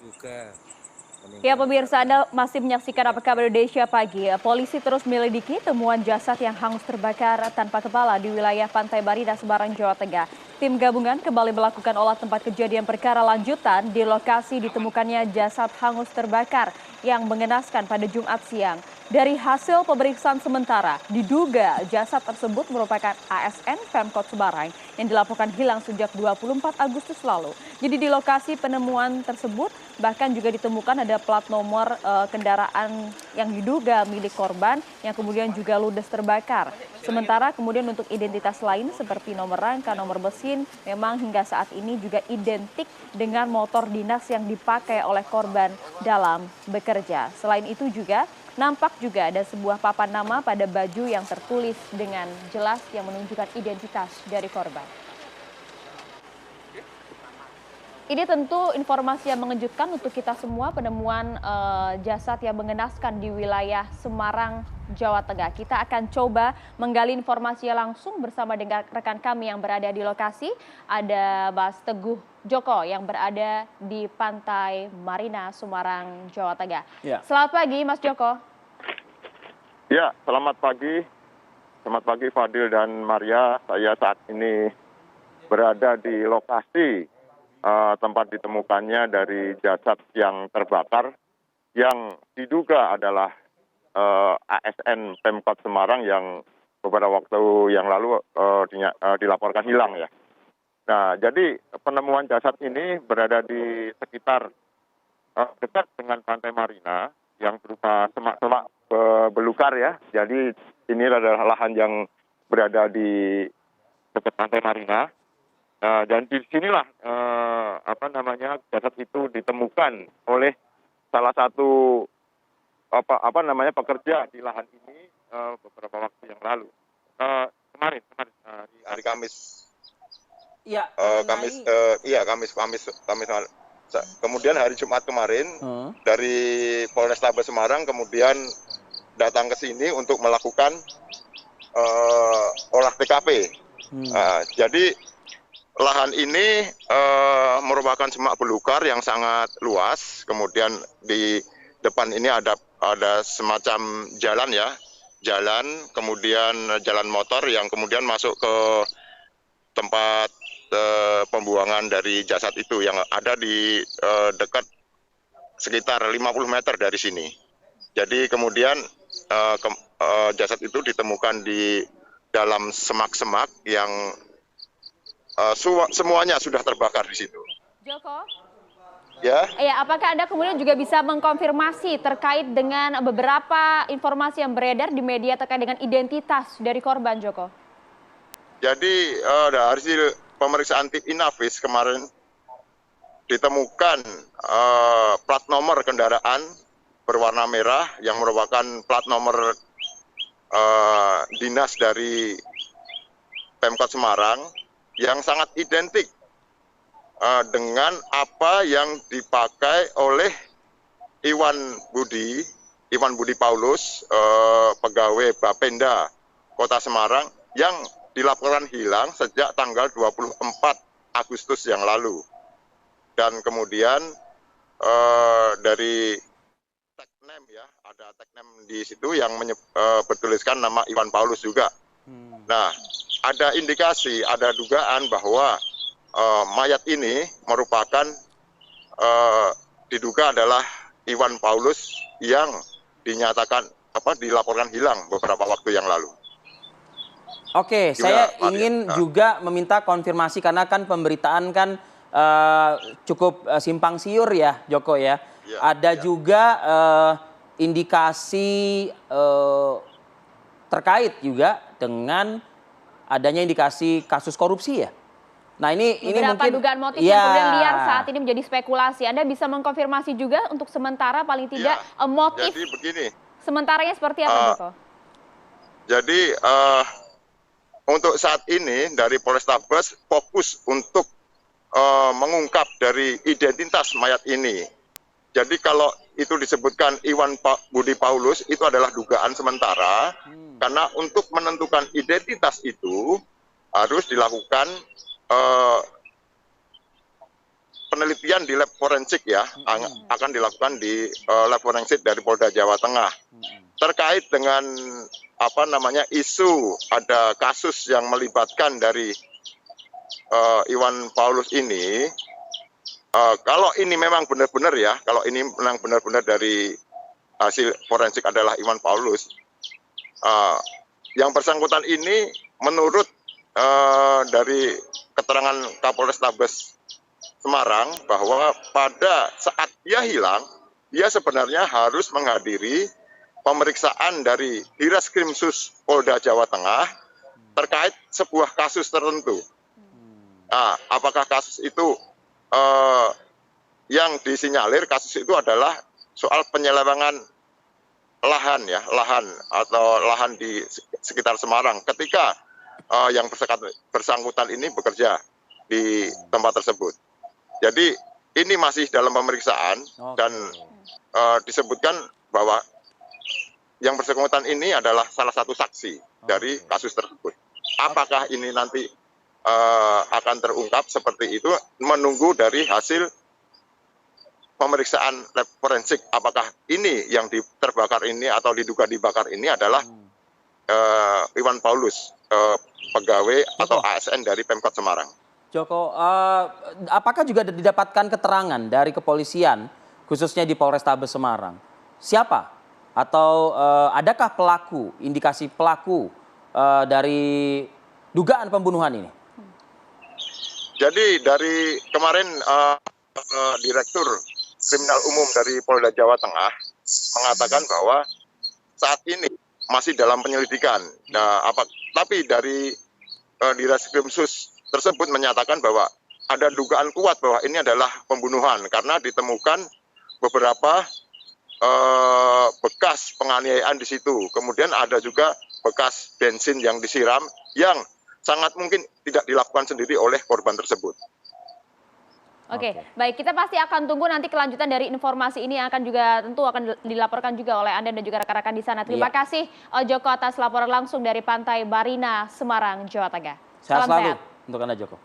juga Ya meninggal. pemirsa, Anda masih menyaksikan Apa Kabar Indonesia Pagi. Polisi terus menyelidiki temuan jasad yang hangus terbakar tanpa kepala di wilayah Pantai Marina, Semarang, Jawa Tengah. Tim gabungan kembali melakukan olah tempat kejadian perkara lanjutan di lokasi ditemukannya jasad hangus terbakar yang mengenaskan pada Jumat siang. Dari hasil pemeriksaan sementara, diduga jasad tersebut merupakan ASN Pemkot Semarang yang dilaporkan hilang sejak 24 Agustus lalu. Jadi di lokasi penemuan tersebut bahkan juga ditemukan ada plat nomor kendaraan yang diduga milik korban yang kemudian juga ludes terbakar. Sementara kemudian untuk identitas lain seperti nomor rangka, nomor mesin memang hingga saat ini juga identik dengan motor dinas yang dipakai oleh korban dalam bekerja. Selain itu juga nampak juga ada sebuah papan nama pada baju yang tertulis dengan jelas yang menunjukkan identitas dari korban. Ini tentu informasi yang mengejutkan untuk kita semua, penemuan jasad yang mengenaskan di wilayah Semarang, Jawa Tengah. Kita akan coba menggali informasinya langsung bersama dengan rekan kami yang berada di lokasi. Ada Mas Teguh Joko yang berada di Pantai Marina, Semarang, Jawa Tengah. Ya. Selamat pagi Mas Joko. Ya, selamat pagi. Selamat pagi Fadil dan Maria. Saya saat ini berada di lokasi tempat ditemukannya dari jasad yang terbakar yang diduga adalah ASN Pemkot Semarang yang beberapa waktu yang lalu dilaporkan hilang ya. Nah, jadi penemuan jasad ini berada di sekitar dekat dengan Pantai Marina yang berupa semak-semak belukar ya. Jadi ini adalah lahan yang berada di dekat Pantai Marina. Dan di sinilah jasad itu ditemukan oleh salah satu pekerja di lahan ini beberapa waktu yang lalu. Kemarin di hari Kamis. Iya, Kamis. Kemudian hari Jumat kemarin dari Polrestabes Semarang kemudian datang ke sini untuk melakukan olah TKP. Jadi lahan ini merupakan semak belukar yang sangat luas. Kemudian di depan ini ada semacam jalan ya, kemudian jalan motor yang kemudian masuk ke tempat pembuangan dari jasad itu yang ada di dekat sekitar 50 meter dari sini. Jadi kemudian jasad itu ditemukan di dalam semak-semak yang semuanya sudah terbakar di situ. Joko? Ya. Apakah Anda kemudian juga bisa mengkonfirmasi terkait dengan beberapa informasi yang beredar di media terkait dengan identitas dari korban, Joko? Jadi dari hasil pemeriksaan tim Inavis kemarin ditemukan plat nomor kendaraan berwarna merah yang merupakan plat nomor dinas dari Pemkot Semarang yang sangat identik dengan apa yang dipakai oleh Iwan Budi Paulus, pegawai Bapenda Kota Semarang yang dilaporkan hilang sejak tanggal 24 Agustus yang lalu. Dan kemudian dari tagnem ya, ada tagnem di situ yang bertuliskan nama Iwan Paulus juga. Nah, ada indikasi, ada dugaan bahwa mayat ini merupakan diduga adalah Iwan Paulus yang dilaporkan hilang beberapa waktu yang lalu. Oke, saya ingin juga meminta konfirmasi karena kan pemberitaan kan cukup simpang siur ya, Joko ya. Ada juga indikasi terkait juga dengan adanya indikasi kasus korupsi ya. Nah ini mungkin dugaan motif yang kemudian liar saat ini menjadi spekulasi. Anda bisa mengkonfirmasi juga untuk sementara paling tidak motif. Jadi begini. Sementaranya seperti apa, Joko? Jadi untuk saat ini dari Polrestabes fokus untuk mengungkap dari identitas mayat ini. Jadi kalau itu disebutkan Iwan Budi Paulus itu adalah dugaan sementara karena untuk menentukan identitas itu harus dilakukan penelitian di lab forensik ya, akan dilakukan di lab forensik dari Polda Jawa Tengah. Terkait dengan isu ada kasus yang melibatkan dari Iwan Paulus ini, kalau ini memang benar-benar ya, kalau ini memang benar-benar dari hasil forensik adalah Iwan Paulus, yang bersangkutan ini menurut dari keterangan Kapolrestabes Semarang bahwa pada saat dia hilang, dia sebenarnya harus menghadiri pemeriksaan dari Direskrimsus Polda Jawa Tengah terkait sebuah kasus tertentu. Nah, apakah kasus itu yang disinyalir kasus itu adalah soal penyelewengan lahan di sekitar Semarang ketika yang bersangkutan ini bekerja di tempat tersebut. Jadi ini masih dalam pemeriksaan dan disebutkan bahwa yang bersangkutan ini adalah salah satu saksi dari kasus tersebut. Apakah ini nanti akan terungkap seperti itu, menunggu dari hasil pemeriksaan lab forensik. Apakah ini yang terbakar ini atau diduga dibakar ini adalah Iwan Paulus, pegawai atau ASN dari Pemkot Semarang. Joko, apakah juga didapatkan keterangan dari kepolisian, khususnya di Polrestabes Semarang? Siapa? Atau adakah pelaku, indikasi pelaku dari dugaan pembunuhan ini? Jadi dari kemarin Direktur Kriminal Umum dari Polda Jawa Tengah mengatakan bahwa saat ini masih dalam penyelidikan. Nah, tapi dari Direskrimsus tersebut menyatakan bahwa ada dugaan kuat bahwa ini adalah pembunuhan karena ditemukan beberapa bekas penganiayaan di situ. Kemudian ada juga bekas bensin yang disiram yang sangat mungkin tidak dilakukan sendiri oleh korban tersebut. Oke, baik, kita pasti akan tunggu nanti kelanjutan dari informasi ini yang akan juga tentu akan dilaporkan juga oleh Anda dan juga rekan-rekan di sana. Terima kasih Joko atas laporan langsung dari Pantai Barina, Semarang, Jawa Tengah. Sehat selalu untuk Anda, Joko.